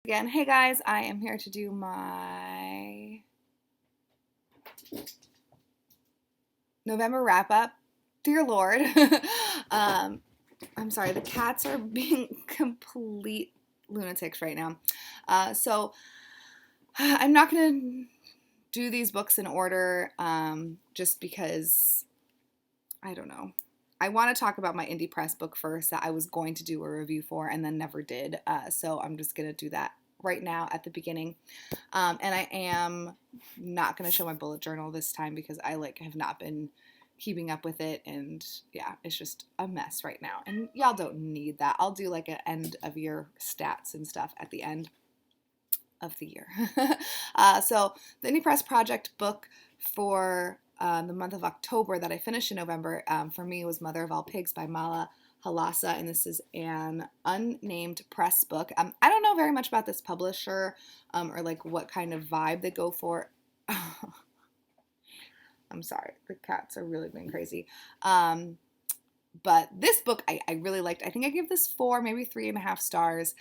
again. Hey guys, I am here to do my November wrap up. Dear Lord. I'm sorry, the cats are being complete lunatics right now. So I'm not going to do these books in order just because, I don't know. I want to talk about my indie press book first that I was going to do a review for and then never did. So I'm just going to do that right now at the beginning. And I am not going to show my bullet journal this time because I have not been keeping up with it, and yeah, it's just a mess right now. And y'all don't need that. I'll do an end of year stats and stuff at the end of the year. So the Indie Press Project book for the month of October that I finished in November for me was Mother of All Pigs by Mala Halasa, and this is an unnamed press book. I don't know very much about this publisher or what kind of vibe they go for. I'm sorry, the cats are really being crazy. But this book I really liked. I think I give this 4, maybe 3.5 stars.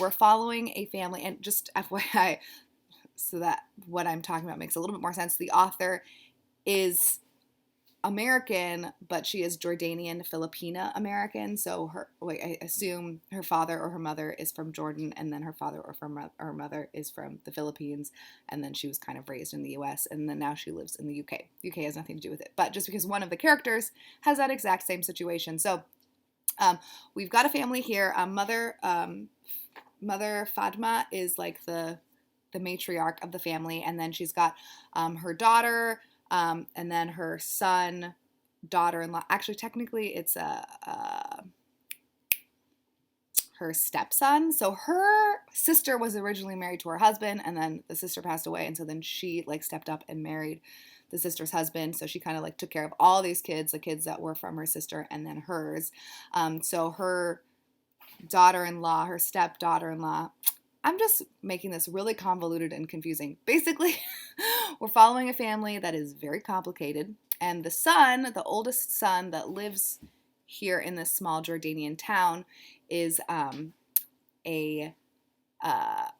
We're following a family, and just FYI, so that what I'm talking about makes a little bit more sense. The author is American, but she is Jordanian Filipina American. So I assume her father or her mother is from Jordan, and then her father or her mother is from the Philippines, and then she was kind of raised in the U.S. and then now she lives in the U.K. U.K. has nothing to do with it, but just because one of the characters has that exact same situation. So we've got a family here. Mother Fatma is the matriarch of the family, and then she's got her daughter. And then her son, daughter-in-law. Actually, technically, it's her stepson. So her sister was originally married to her husband, and then the sister passed away, and so then she stepped up and married the sister's husband. So she kind of took care of all these kids, the kids that were from her sister, and then hers. So her daughter-in-law, her stepdaughter-in-law. I'm just making this really convoluted and confusing. Basically, we're following a family that is very complicated. And the son, the oldest son that lives here in this small Jordanian town is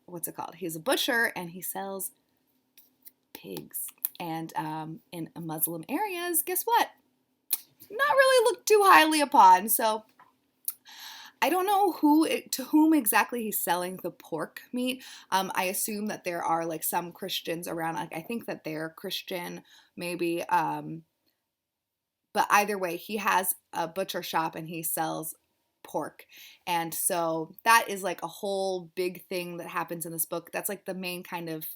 what's it called? He's a butcher and he sells pigs. And in Muslim areas, guess what? Not really looked too highly upon. So I don't know to whom exactly he's selling the pork meat. I assume that there are some Christians around. I think that they're Christian, maybe. But either way, he has a butcher shop and he sells pork. And so that is a whole big thing that happens in this book. That's the main kind of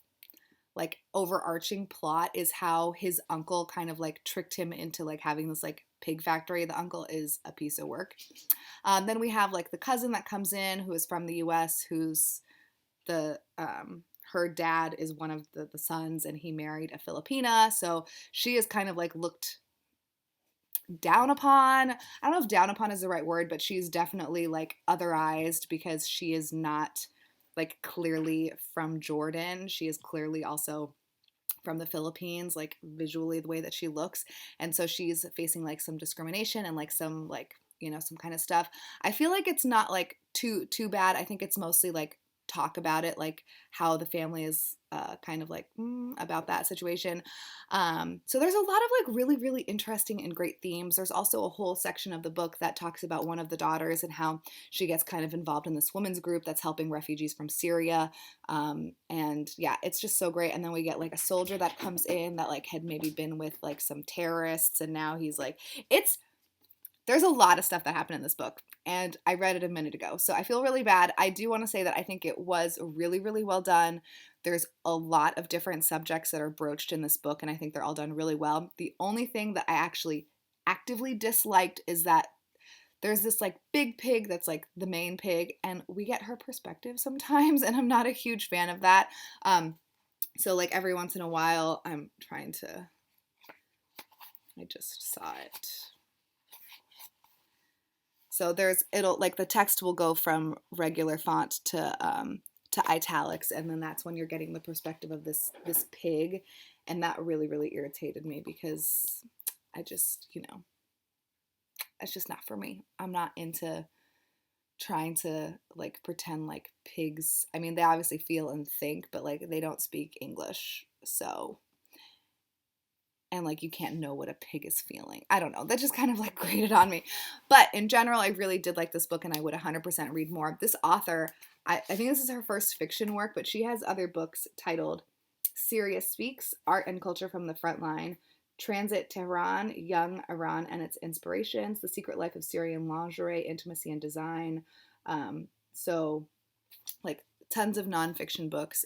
overarching plot is how his uncle kind of tricked him into having this pig factory. The uncle is a piece of work. Then we have the cousin that comes in who is from the U.S. who's her dad is one of the sons, and he married a Filipina, so she is kind of looked down upon. I don't know if down upon is the right word, but she's definitely otherized because she is not clearly from Jordan. She is clearly also from the Philippines, visually the way that she looks. And so she's facing some discrimination and some some kind of stuff. I feel it's not too bad. I think it's mostly talk about it, how the family is kind of about that situation. So there's a lot of really, really interesting and great themes. There's also a whole section of the book that talks about one of the daughters and how she gets kind of involved in this women's group that's helping refugees from Syria. And yeah, it's just so great. And then we get a soldier that comes in that had maybe been with some terrorists, and now he's there's a lot of stuff that happened in this book, and I read it a minute ago, so I feel really bad. I do want to say that I think it was really, really well done. There's a lot of different subjects that are broached in this book, and I think they're all done really well. The only thing that I actually actively disliked is that there's this big pig that's the main pig, and we get her perspective sometimes, and I'm not a huge fan of that. So every once in a while, I just saw it. So it'll the text will go from regular font to italics, and then that's when you're getting the perspective of this pig, and that really, really irritated me because I just it's just not for me. I'm not into trying to like pretend like pigs, I mean, they obviously feel and think, but like they don't speak English. So, and like you can't know what a pig is feeling. I don't know. That just kind of like grated on me. But in general, I really did like this book and I would 100% read more. This author, I think this is her first fiction work, but she has other books titled Syria Speaks, Art and Culture from the Frontline, Transit Tehran, Young Iran and Its Inspirations, The Secret Life of Syrian Lingerie, Intimacy and Design. So like tons of nonfiction books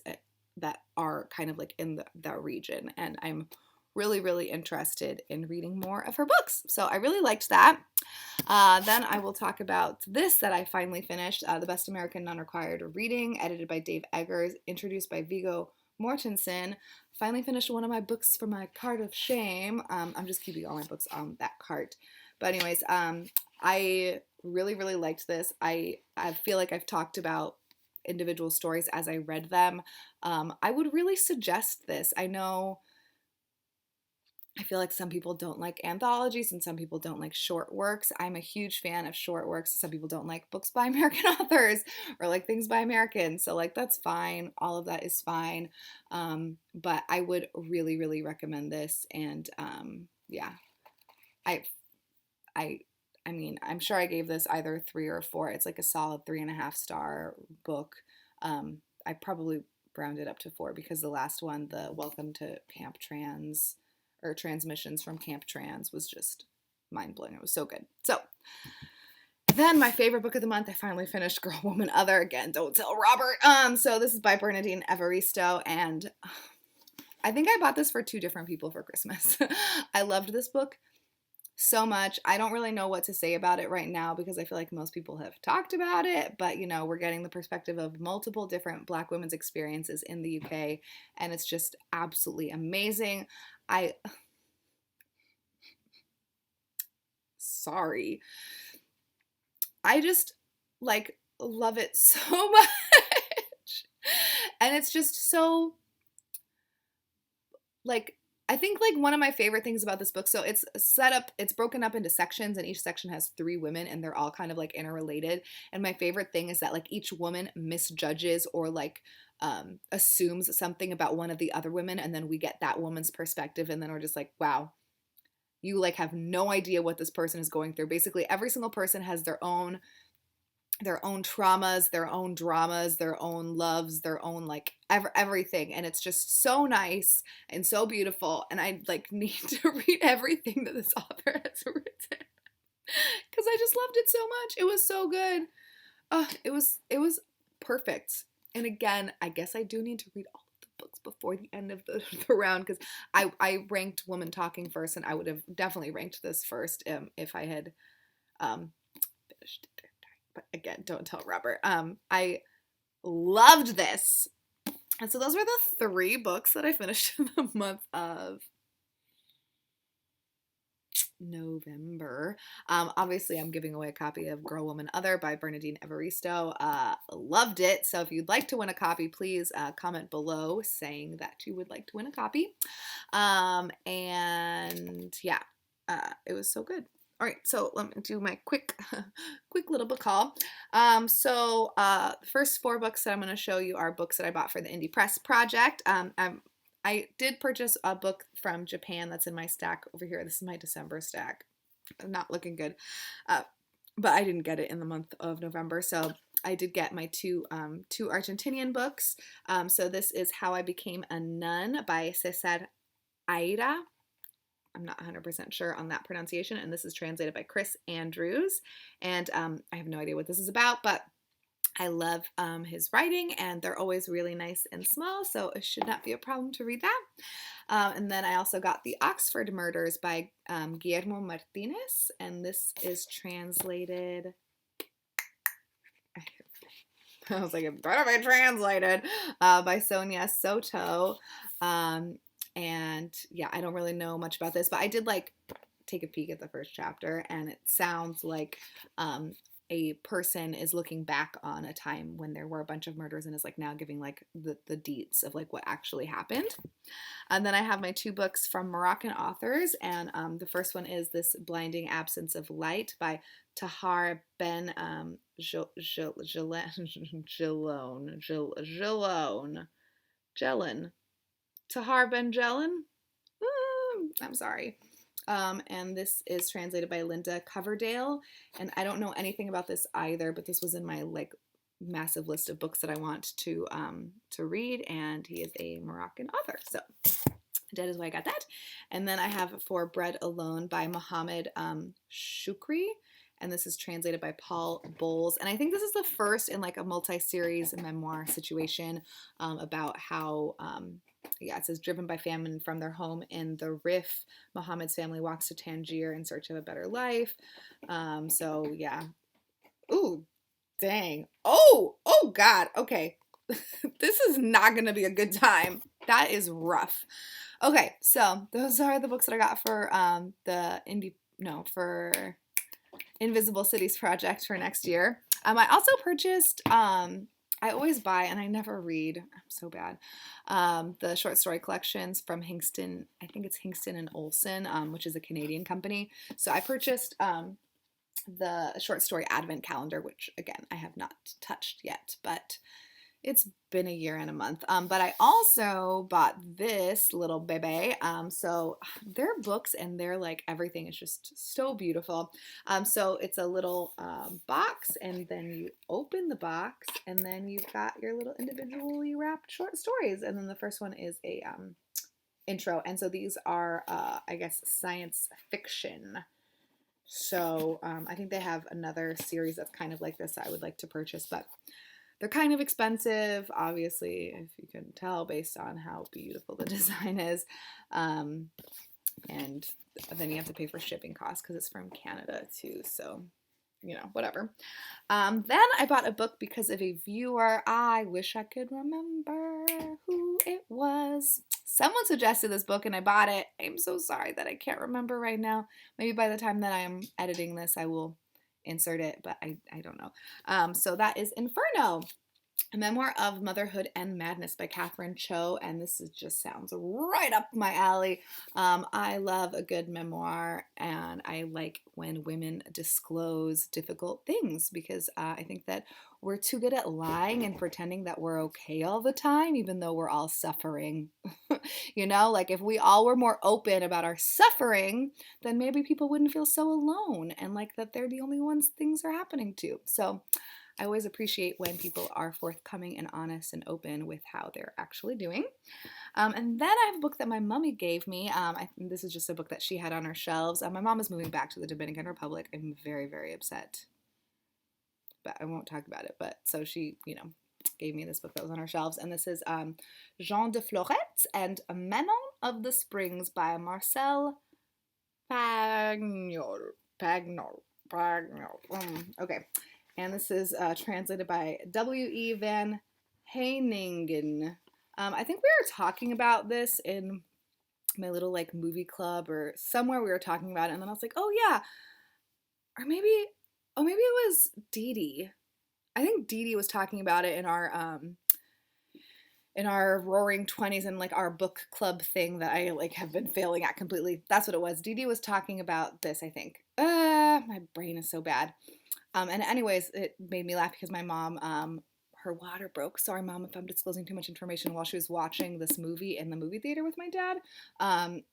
that are kind of like in that region. And I'm really, really interested in reading more of her books. So I really liked that. Then I will talk about this that I finally finished, The Best American Non-Required Reading, edited by Dave Eggers, introduced by Viggo Mortensen. Finally finished one of my books for my cart of shame. I'm just keeping all my books on that cart. But anyways, I really, really liked this. I feel like I've talked about individual stories as I read them. I would really suggest this. I feel like some people don't like anthologies and some people don't like short works. I'm a huge fan of short works. Some people don't like books by American authors or like things by Americans. So like that's fine. All of that is fine. But I would really, really recommend this. And yeah, I I mean, I'm sure I gave this either 3 or 4. It's like a solid 3.5-star book. I probably rounded up to 4 because the last one, the Welcome to Camp Trans or Transmissions from Camp Trans, was just mind blowing. It was so good. So then my favorite book of the month, I finally finished Girl, Woman, Other. Again, don't tell Robert. So this is by Bernadine Evaristo, and I think I bought this for 2 different people for Christmas. I loved this book so much. I don't really know what to say about it right now because I feel like most people have talked about it, but you know, we're getting the perspective of multiple different Black women's experiences in the UK, and it's just absolutely amazing. Sorry. I just like love it so much. And it's just so like I think like one of my favorite things about this book, so it's set up, it's broken up into sections and each section has 3 women and they're all kind of like interrelated. And my favorite thing is that like each woman misjudges or like assumes something about one of the other women, and then we get that woman's perspective and then we're just like, wow, you like have no idea what this person is going through. Basically every single person has their own traumas, their own dramas, their own loves, their own like everything, and it's just so nice and so beautiful, and I like need to read everything that this author has written because I just loved it so much. It was so good. It was perfect. And again, I guess I do need to read all of the books before the end of the round because I ranked Woman Talking first, and I would have definitely ranked this first if I had finished it. But again, don't tell Robert. I loved this. And so those were the 3 books that I finished in the month of November. Obviously, I'm giving away a copy of Girl, Woman, Other by Bernadine Evaristo. Loved it. So if you'd like to win a copy, please comment below saying that you would like to win a copy. And yeah, it was so good. All right, so let me do my quick little book haul. The first 4 books that I'm going to show you are books that I bought for the Indie Press Project. I did purchase a book from Japan that's in my stack over here. This is my December stack. Not looking good, but I didn't get it in the month of November, so I did get my 2 Argentinian books. So this is How I Became a Nun by Cesar Aira. I'm not 100% sure on that pronunciation, and this is translated by Chris Andrews, and I have no idea what this is about, but I love his writing, and they're always really nice and small, so it should not be a problem to read that. And then I also got The Oxford Murders by Guillermo Martinez, and this is translated, I was like, it better be translated, by Sonia Soto. And yeah, I don't really know much about this, but I did like take a peek at the first chapter, and it sounds like a person is looking back on a time when there were a bunch of murders and is like now giving like the deets of like what actually happened. And then I have my 2 books from Moroccan authors, and the first one is This Blinding Absence of Light by Tahar Ben Jellin. Tahar Ben Jellin? I'm sorry. And this is translated by Linda Coverdale. And I don't know anything about this either, but this was in my like massive list of books that I want to read. And he is a Moroccan author, so that is why I got that. And then I have For Bread Alone by Mohammed Shukri. And this is translated by Paul Bowles. And I think this is the first in like a multi-series memoir situation about how, it says driven by famine from their home in the Rif, Muhammad's family walks to Tangier in search of a better life. So yeah. Ooh, dang. Oh God. Okay. This is not going to be a good time. That is rough. Okay, so those are the books that I got for for Invisible Cities project for next year. I also purchased, I always buy and I never read, I'm so bad, the short story collections from Hingston, I think it's Hingston and Olsen, which is a Canadian company. So I purchased the short story advent calendar, which again, I have not touched yet, but it's been a year and a month. But I also bought this little baby. So their books and their like everything is just so beautiful. So it's a little box, and then you open the box, and then you've got your little individually wrapped short stories. And then the first one is a intro. And so these are, I guess, science fiction. So I think they have another series that's kind of like this that I would like to purchase, but they're kind of expensive, obviously, if you can tell based on how beautiful the design is. And then you have to pay for shipping costs because it's from Canada too. So, whatever. Then I bought a book because of a viewer. I wish I could remember who it was. Someone suggested this book and I bought it. I'm so sorry that I can't remember right now. Maybe by the time that I am editing this, I will insert it, but I don't know. So that is Inferno, a memoir of motherhood and madness by Catherine Cho, and this just sounds right up my alley. I love a good memoir, and I like when women disclose difficult things because I think that we're too good at lying and pretending that we're okay all the time, even though we're all suffering. Like if we all were more open about our suffering, then maybe people wouldn't feel so alone and like that they're the only ones things are happening to. So I always appreciate when people are forthcoming and honest and open with how they're actually doing. And then I have a book that my mommy gave me. This is just a book that she had on her shelves. My mom is moving back to the Dominican Republic. I'm very, very upset, but I won't talk about it. But so she, gave me this book that was on her shelves. And this is Jean de Florette and Manon of the Springs by Marcel Pagnol. Okay. And this is translated by W.E. Van Heiningen. I think we were talking about this in my little like movie club or somewhere we were talking about it. And then I was like, oh yeah. Or maybe it was Dee Dee. I think Dee Dee was talking about it in our Roaring 20s and like our book club thing that I like have been failing at completely. That's what it was. Dee Dee was talking about this, I think. My brain is so bad. And anyways, it made me laugh because my mom, her water broke. Sorry, Mom, if I'm disclosing too much information, while she was watching this movie in the movie theater with my dad.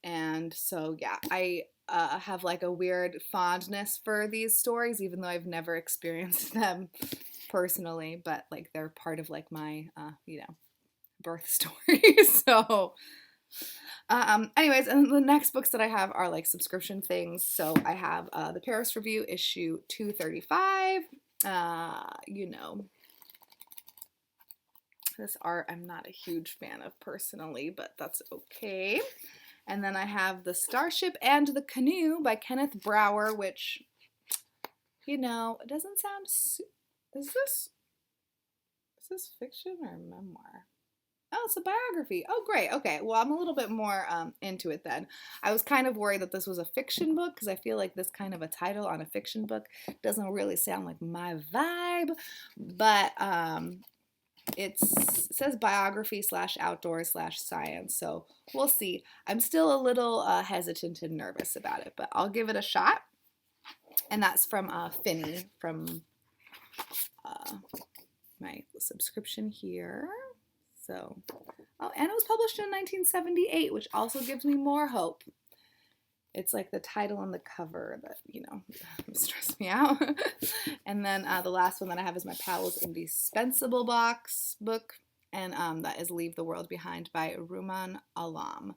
And so, yeah, I have like a weird fondness for these stories, even though I've never experienced them personally, but like they're part of like my, birth story. So, anyways, and the next books that I have are like subscription things. So I have the Paris Review issue 235. This art I'm not a huge fan of personally, but that's okay. And then I have the Starship and the Canoe by Kenneth Brower, which, it doesn't sound. Is this fiction or memoir? Oh, it's a biography. Oh, great. Okay. Well, I'm a little bit more into it then. I was kind of worried that this was a fiction book because I feel like this kind of a title on a fiction book doesn't really sound like my vibe. But it says biography / outdoor / science. So we'll see. I'm still a little hesitant and nervous about it, but I'll give it a shot. And that's from Finney from uh, my subscription here. So, oh, and it was published in 1978, which also gives me more hope. It's like the title on the cover that, stressed me out. And then the last one that I have is my Powell's Indispensable book, and that is Leave the World Behind by Ruman Alam.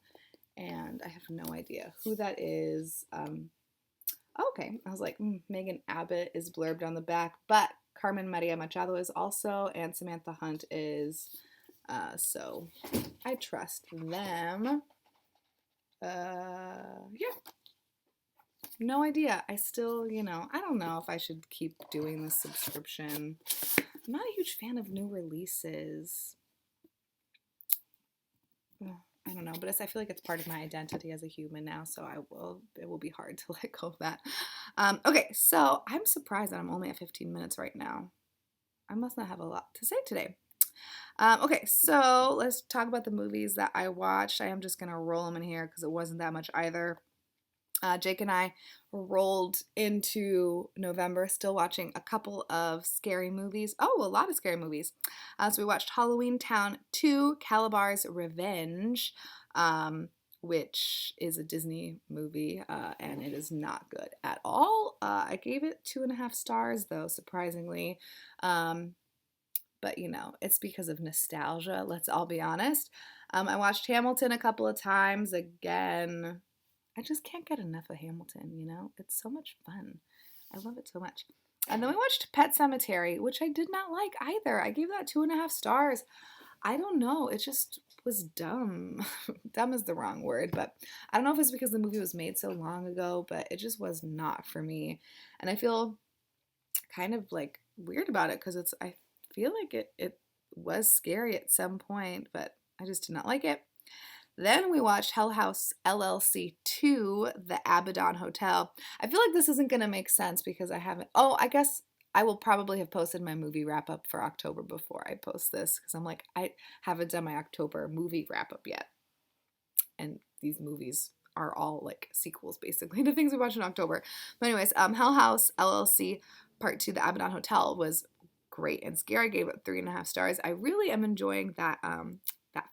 And I have no idea who that is. Okay, I was like, Megan Abbott is blurbed on the back, but Carmen Maria Machado is also, and Samantha Hunt is, so I trust them. Yeah. No idea. I still, I don't know if I should keep doing this subscription. I'm not a huge fan of new releases. I don't know, but I feel like it's part of my identity as a human now, so it will be hard to let go of that. Okay, so I'm surprised that I'm only at 15 minutes right now. I must not have a lot to say today. Okay, so let's talk about the movies that I watched. I am just going to roll them in here because it wasn't that much either. Jake and I rolled into November still watching a couple of scary movies. Oh, a lot of scary movies. So we watched Halloween Town 2, Calabar's Revenge, which is a Disney movie, and it is not good at all. I gave it 2.5 stars, though, surprisingly. But, it's because of nostalgia, let's all be honest. I watched Hamilton a couple of times. Again, I just can't get enough of Hamilton, It's so much fun. I love it so much. And then we watched Pet Sematary, which I did not like either. I gave that 2.5 stars. I don't know. It just was dumb. Dumb is the wrong word, but I don't know if it's because the movie was made so long ago, but it just was not for me. And I feel kind of like weird about it because I feel like it was scary at some point, but I just did not like it. Then we watched Hell House LLC 2, The Abaddon Hotel. I feel like this isn't going to make sense because I haven't... Oh, I guess I will probably have posted my movie wrap-up for October before I post this because I'm like, I haven't done my October movie wrap-up yet. And these movies are all like sequels basically to things we watched in October. But anyways, Hell House LLC Part 2, The Abaddon Hotel was great and scary. I gave it 3.5 stars. I really am enjoying that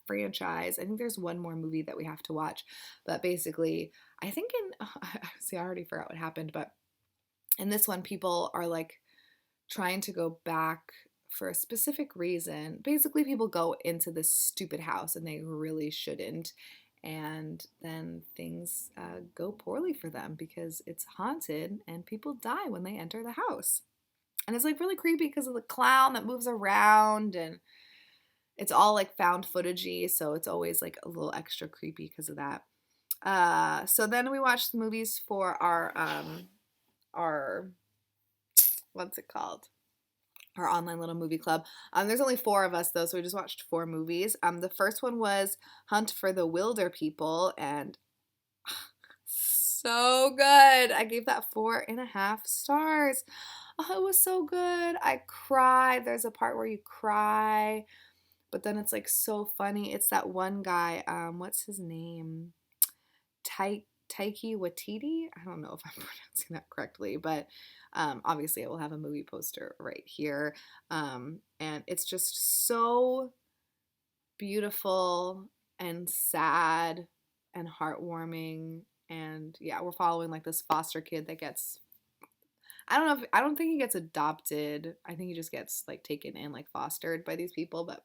franchise. I think there's one more movie that we have to watch, but basically I think I already forgot what happened, but in this one people are like trying to go back for a specific reason. Basically people go into this stupid house and they really shouldn't, and then things go poorly for them because it's haunted and people die when they enter the house. And it's like really creepy because of the clown that moves around, and it's all like found footagey, so it's always like a little extra creepy because of that. So then we watched the movies for our what's it called? Our online little movie club. There's only 4 of us though, so we just watched 4 movies. The first one was Hunt for the Wilder People, and so good. I gave that 4.5 stars. Oh, it was so good. I cried. There's a part where you cry. But then it's like so funny. It's that one guy, what's his name? Taiki Waititi? I don't know if I'm pronouncing that correctly, but obviously I will have a movie poster right here. And it's just so beautiful and sad and heartwarming. And yeah, we're following like this foster kid that gets... I don't think he gets adopted. I think he just gets like taken in, like fostered by these people, but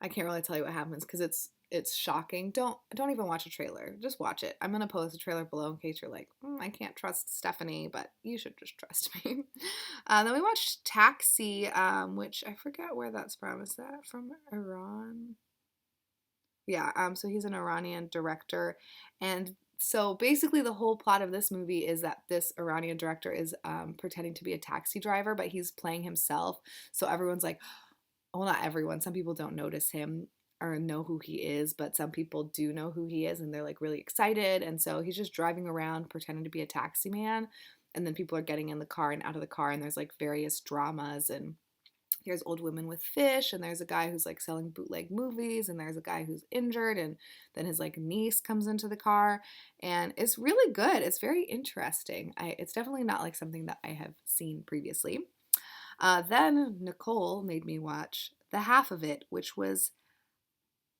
I can't really tell you what happens because it's shocking. Don't even watch a trailer. Just watch it. I'm gonna post a trailer below in case you're like, I can't trust Stephanie, but you should just trust me. Then we watched Taxi, which I forget where that's from. Is that from Iran? Yeah. So he's an Iranian director, and so basically the whole plot of this movie is that this Iranian director is pretending to be a taxi driver, but he's playing himself. So everyone's like, well, not everyone. Some people don't notice him or know who he is, but some people do know who he is, and they're like really excited. And so he's just driving around pretending to be a taxi man, and then people are getting in the car and out of the car, and there's like various dramas, and there's old women with fish, and there's a guy who's like selling bootleg movies, and there's a guy who's injured, and then his like niece comes into the car, and it's really good. It's very interesting. It's definitely not like something that I have seen previously. Then Nicole made me watch the half of it, which was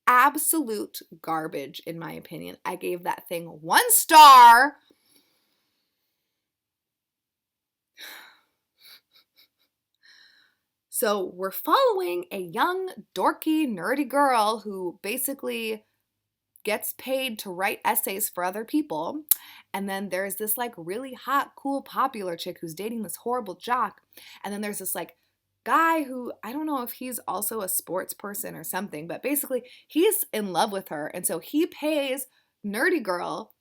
absolute garbage, in my opinion. I gave that thing 1 star. So we're following a young, dorky, nerdy girl who basically gets paid to write essays for other people. And then there's this like really hot, cool, popular chick who's dating this horrible jock. And then there's this like guy who I don't know if he's also a sports person or something, but basically he's in love with her. And so he pays nerdy girl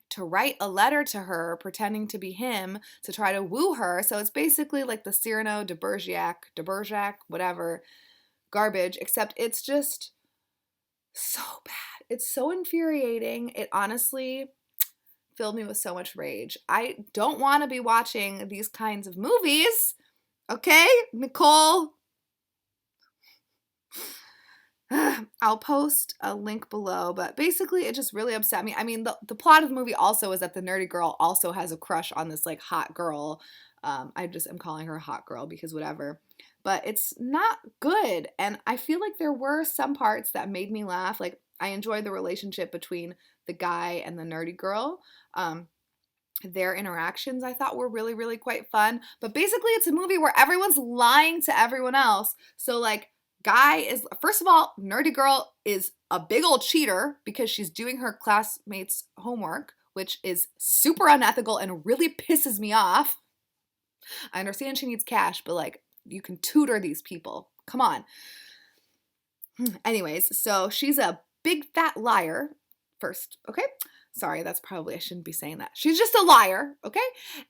to write a letter to her pretending to be him to try to woo her. So it's basically like the Cyrano de Bergerac, whatever, garbage, except it's just so bad. It's so infuriating. It honestly filled me with so much rage. I don't want to be watching these kinds of movies. Okay, Nicole? I'll post a link below, but basically it just really upset me. I mean, the plot of the movie also is that the nerdy girl also has a crush on this like hot girl. I just am calling her a hot girl because whatever. But it's not good. And I feel like there were some parts that made me laugh. Like I enjoyed the relationship between the guy and the nerdy girl. Their interactions I thought were really, really quite fun. But basically it's a movie where everyone's lying to everyone else. So like guy is, first of all, nerdy girl is a big old cheater because she's doing her classmates' homework, which is super unethical and really pisses me off. I understand she needs cash, but like you can tutor these people. Come on. Anyways, so she's a big fat liar first, okay? Sorry, that's probably, I shouldn't be saying that. She's just a liar, okay?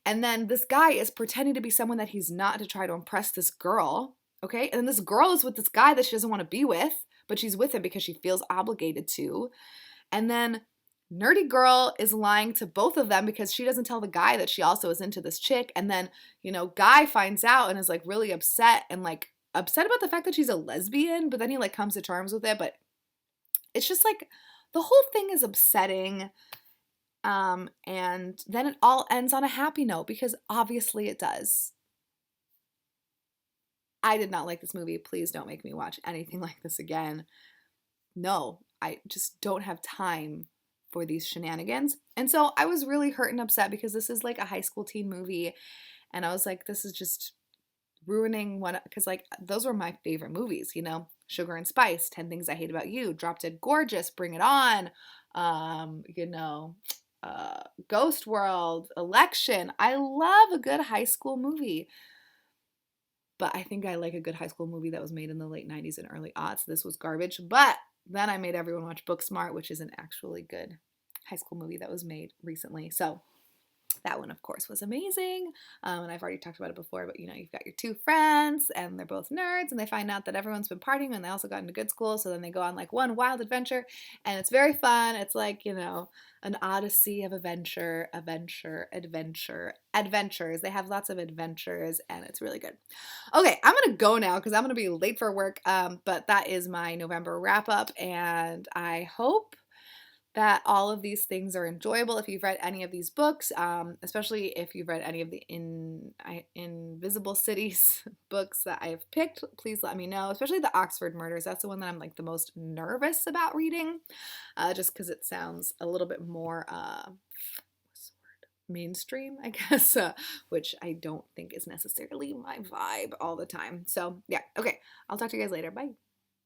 And then this guy is pretending to be someone that he's not to try to impress this girl. Okay, and then this girl is with this guy that she doesn't want to be with, but she's with him because she feels obligated to. And then nerdy girl is lying to both of them because she doesn't tell the guy that she also is into this chick. And then, guy finds out and is like really upset and like upset about the fact that she's a lesbian, but then he like comes to terms with it. But it's just like the whole thing is upsetting. And then it all ends on a happy note because obviously it does. I did not like this movie. Please don't make me watch anything like this again. No, I just don't have time for these shenanigans. And so I was really hurt and upset because this is like a high school teen movie. And I was like, this is just ruining one, because like those were my favorite movies, Sugar and Spice, 10 Things I Hate About You, Drop Dead Gorgeous, Bring It On, Ghost World, Election. I love a good high school movie. But I think I like a good high school movie that was made in the late 90s and early aughts. This was garbage. But then I made everyone watch Booksmart, which is an actually good high school movie that was made recently. So that one, of course, was amazing. And I've already talked about it before, but you've got your two friends and they're both nerds and they find out that everyone's been partying and they also got into good school. So then they go on like one wild adventure and it's very fun. It's like, an odyssey of adventures. They have lots of adventures and it's really good. Okay, I'm going to go now because I'm going to be late for work. But that is my November wrap up and I hope that all of these things are enjoyable. If you've read any of these books, especially if you've read any of the Invisible Cities books that I've picked, please let me know, especially the Oxford Murders. That's the one that I'm like the most nervous about reading, just because it sounds a little bit more mainstream, I guess, which I don't think is necessarily my vibe all the time. So yeah, okay, I'll talk to you guys later. Bye.